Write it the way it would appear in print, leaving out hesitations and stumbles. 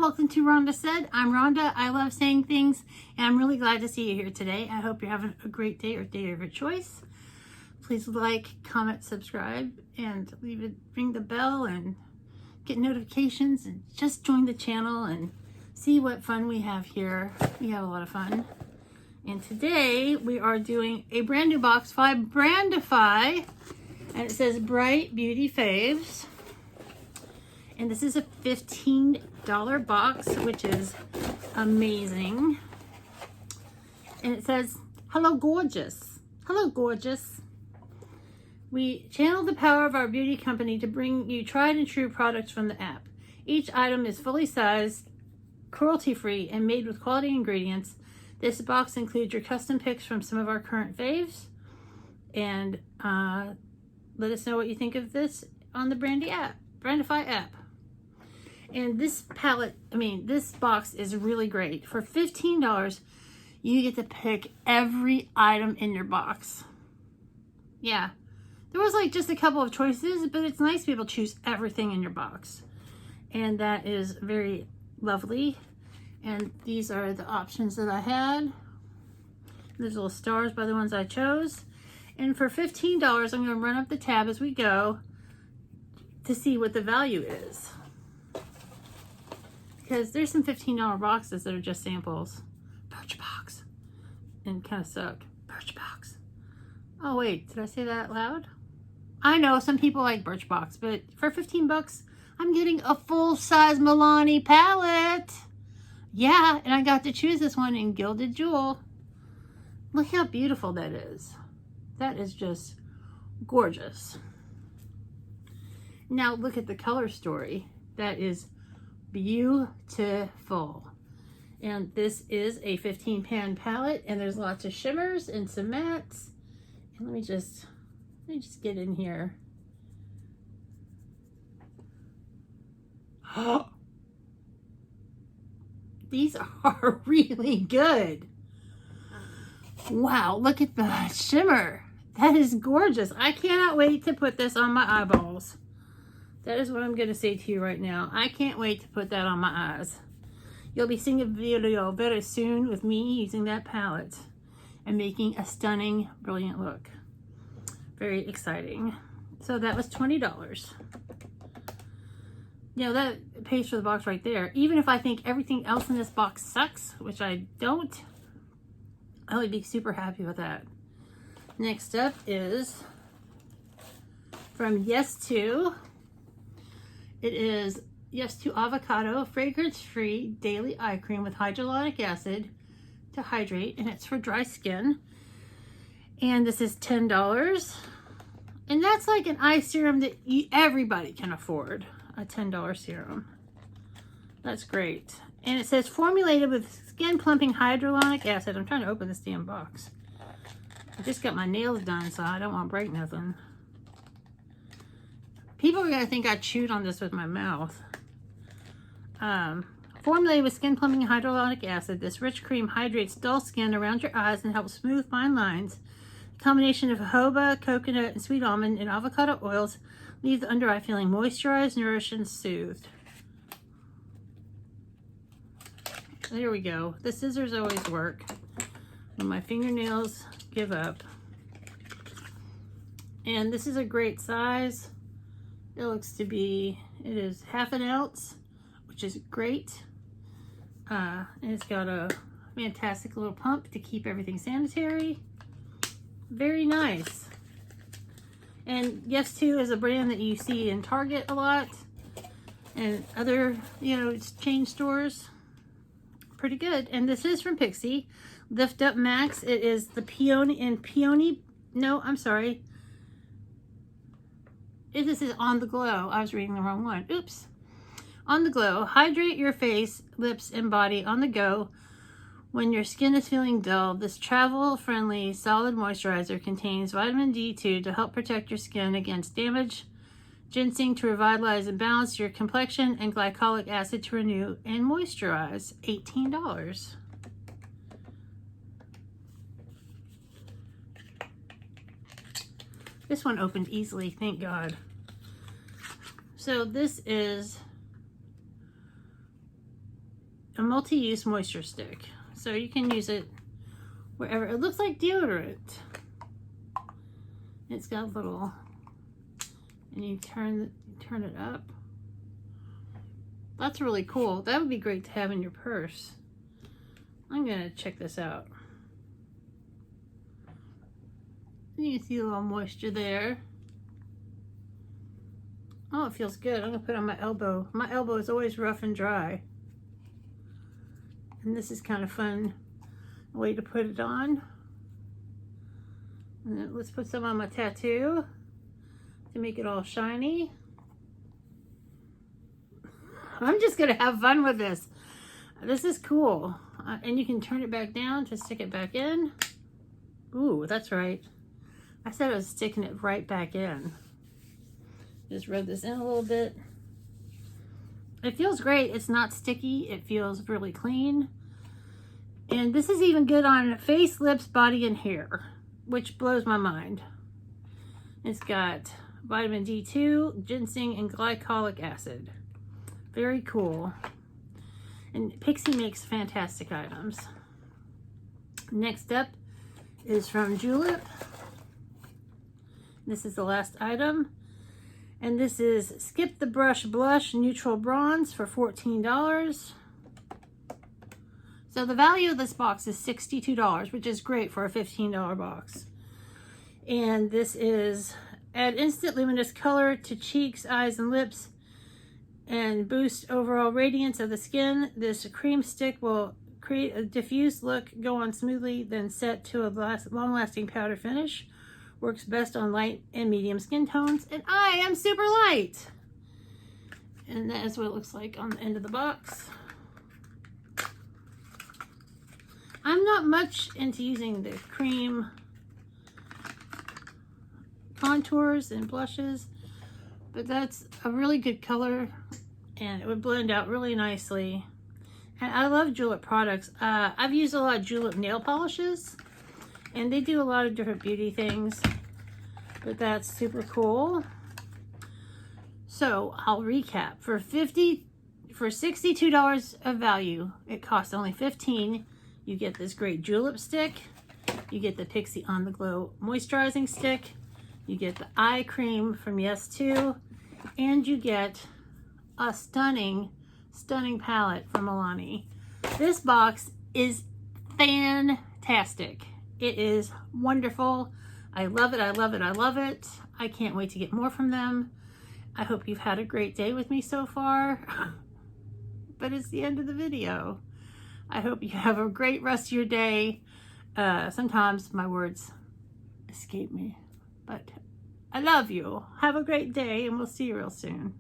welcome to Rhonda Said. I'm Rhonda. I love saying things, and I'm really glad to see you here today. I hope you're having a great day or day of your choice. Please like, comment, subscribe, and ring the bell and get notifications, and just join the channel and see what fun we have here. We have a lot of fun. And today we are doing a brand new box by Brandefy, and it says Bright Beauty Faves. And this is a $15 box, which is amazing. And it says, hello gorgeous. Hello gorgeous. We channel the power of our beauty company to bring you tried and true products from the app. Each item is fully sized, cruelty-free, and made with quality ingredients. This box includes your custom picks from some of our current faves. And let us know what you think of this on the Brandefy app. And this palette, this box is really great. For $15, you get to pick every item in your box. Yeah, there was like just a couple of choices, but it's nice to be able to choose everything in your box. And that is very lovely. And these are the options that I had. There's little stars by the ones I chose. And for $15, I'm going to run up the tab as we go to see what the value is. Because there's some $15 boxes that are just samples. Birchbox. And kind of suck. Birchbox. Oh wait, did I say that out loud? I know some people like Birchbox, but for 15 bucks, I'm getting a full-size Milani palette. Yeah, and I got to choose this one in Gilded Jewel. Look how beautiful that is. That is just gorgeous. Now look at the color story. That is beautiful. And this is a 15 pan palette, and there's lots of shimmers and some mattes. And let me just get in here. Oh, these are really good. Wow, look at the shimmer. That is gorgeous. I cannot wait to put this on my eyeballs. That is what I'm going to say to you right now. I can't wait to put that on my eyes. You'll be seeing a video very soon with me using that palette and making a stunning, brilliant look. Very exciting. So that was $20. You know, that pays for the box right there. Even if I think everything else in this box sucks, which I don't, I would be super happy with that. Next up is from Yes To. It is Yes To Avocado Fragrance-Free Daily Eye Cream with Hyaluronic Acid to hydrate, and it's for dry skin. And this is $10. And that's like an eye serum that everybody can afford, a $10 serum. That's great. And it says formulated with skin plumping hyaluronic acid. I'm trying to open this damn box. I just got my nails done, so I don't want to break nothing. People are going to think I chewed on this with my mouth. Formulated with skin plumping hyaluronic acid, this rich cream hydrates dull skin around your eyes and helps smooth fine lines. The combination of jojoba, coconut, and sweet almond and avocado oils leave the under eye feeling moisturized, nourished, and soothed. There we go. The scissors always work when my fingernails give up. And this is a great size. It looks to be, it is ½ an ounce, which is great. And it's got a fantastic little pump to keep everything sanitary. Very nice. And Yes To is a brand that you see in Target a lot and other, chain stores. Pretty good. And this is from Pixie. Lift Up Max. It is the peony, no, I'm sorry. This is On the Glow. I was reading the wrong one. Oops. On the Glow. Hydrate your face, lips, and body on the go when your skin is feeling dull. This travel-friendly solid moisturizer contains vitamin D2 to help protect your skin against damage, ginseng to revitalize and balance your complexion, and glycolic acid to renew and moisturize. $18. This one opened easily, thank God. So this is a multi-use moisture stick. So you can use it wherever. It looks like deodorant. It's got a little, and you turn it up. That's really cool. That would be great to have in your purse. I'm gonna check this out. You can see a little moisture there. Oh, it feels good. I'm gonna put it on my elbow. My elbow is always rough and dry. And this is kind of fun way to put it on. And then let's put some on my tattoo to make it all shiny. I'm just gonna have fun with this. This is cool. And you can turn it back down to stick it back in. Ooh, that's right. I said I was sticking it right back in. Just rub this in a little bit. It feels great. It's not sticky. It feels really clean. And this is even good on face, lips, body, and hair, which blows my mind. It's got vitamin D2, ginseng, and glycolic acid. Very cool. And Pixie makes fantastic items. Next up is from Julep. This is the last item. And this is Skip the Brush Blush Neutral Bronze for $14. So the value of this box is $62, which is great for a $15 box. And this is add instant luminous color to cheeks, eyes, and lips and boost overall radiance of the skin. This cream stick will create a diffuse look, go on smoothly, then set to a long-lasting powder finish. Works best on light and medium skin tones, and I am super light. And that is what it looks like on the end of the box. I'm not much into using the cream contours and blushes, but that's a really good color and it would blend out really nicely. And I love Julep products. I've used a lot of Julep nail polishes, and they do a lot of different beauty things, but that's super cool. So I'll recap. For $62 of value, it costs only $15. You get this great Julep stick. You get the Pixie On The Glow moisturizing stick. You get the eye cream from Yes To, and you get a stunning palette from Milani. This box is fantastic. It is wonderful. I love it, I love it, I love it. I can't wait to get more from them. I hope you've had a great day with me so far. But it's the end of the video. I hope you have a great rest of your day. Sometimes my words escape me, but I love you. Have a great day, and we'll see you real soon.